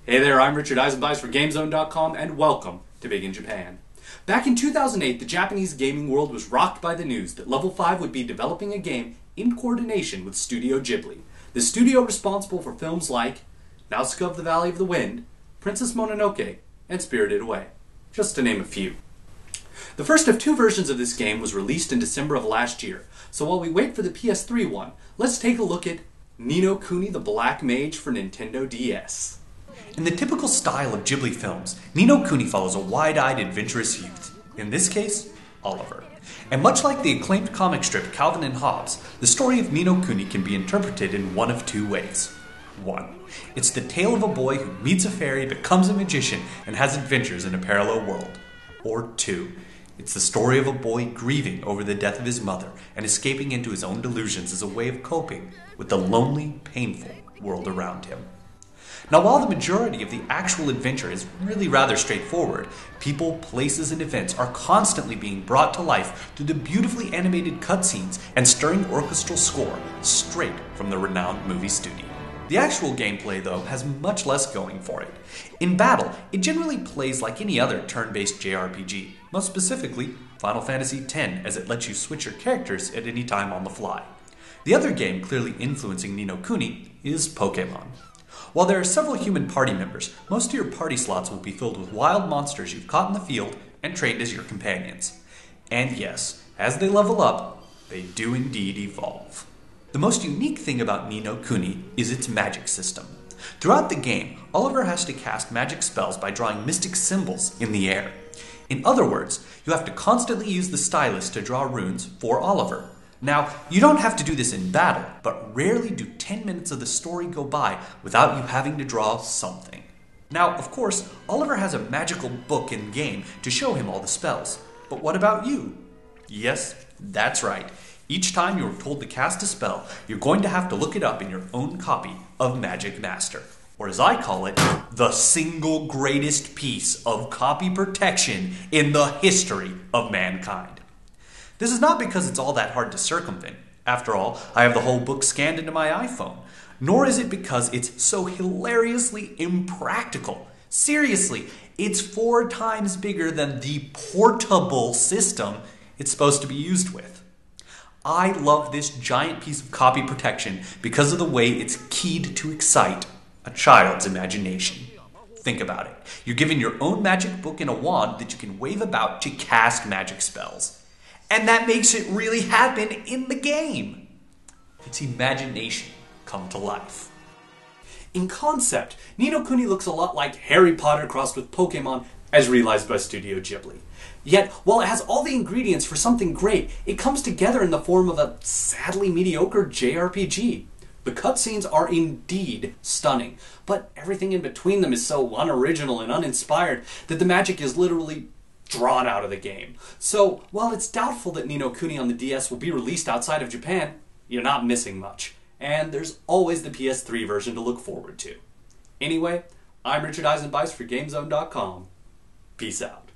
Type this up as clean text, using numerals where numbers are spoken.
Hey there, I'm Richard Eisenbeis for GameZone.com, and welcome to Big in Japan. Back in 2008, the Japanese gaming world was rocked by the news that Level 5 would be developing a game in coordination with Studio Ghibli, the studio responsible for films like Nausicaa of the Valley of the Wind, Princess Mononoke, and Spirited Away, just to name a few. The first of two versions of this game was released in December of last year, so while we wait for the PS3 one, let's take a look at Ninokuni the Black Mage for Nintendo DS. In the typical style of Ghibli films, Ninokuni follows a wide-eyed, adventurous youth. In this case, Oliver. And much like the acclaimed comic strip Calvin and Hobbes, the story of Ninokuni can be interpreted in one of two ways. 1. It's the tale of a boy who meets a fairy, becomes a magician, and has adventures in a parallel world. Or 2. It's the story of a boy grieving over the death of his mother and escaping into his own delusions as a way of coping with the lonely, painful world around him. Now, while the majority of the actual adventure is really rather straightforward, people, places, and events are constantly being brought to life through the beautifully animated cutscenes and stirring orchestral score straight from the renowned movie studio. The actual gameplay, though, has much less going for it. In battle, it generally plays like any other turn-based JRPG, most specifically Final Fantasy X, as it lets you switch your characters at any time on the fly. The other game clearly influencing Ninokuni is Pokémon. While there are several human party members, most of your party slots will be filled with wild monsters you've caught in the field and trained as your companions. And yes, as they level up, they do indeed evolve. The most unique thing about Ninokuni is its magic system. Throughout the game, Oliver has to cast magic spells by drawing mystic symbols in the air. In other words, you have to constantly use the stylus to draw runes for Oliver. Now, you don't have to do this in battle, but rarely do 10 minutes of the story go by without you having to draw something. Now, of course, Oliver has a magical book in-game to show him all the spells. But what about you? Yes, that's right. Each time you're told to cast a spell, you're going to have to look it up in your own copy of Magic Master. Or as I call it, the single greatest piece of copy protection in the history of mankind. This is not because it's all that hard to circumvent. After all, I have the whole book scanned into my iPhone. Nor is it because it's so hilariously impractical. Seriously, it's 4 times bigger than the portable system it's supposed to be used with. I love this giant piece of copy protection because of the way it's keyed to excite a child's imagination. Think about it. You're given your own magic book and a wand that you can wave about to cast magic spells. And that makes it really happen in the game. It's imagination come to life. In concept, Ninokuni looks a lot like Harry Potter crossed with Pokemon as realized by Studio Ghibli. Yet, while it has all the ingredients for something great, it comes together in the form of a sadly mediocre JRPG. The cutscenes are indeed stunning, but everything in between them is so unoriginal and uninspired that the magic is literally drawn out of the game. So, while it's doubtful that Ninokuni on the DS will be released outside of Japan, you're not missing much. And there's always the PS3 version to look forward to. Anyway, I'm Richard Eisenbeis for GameZone.com. Peace out.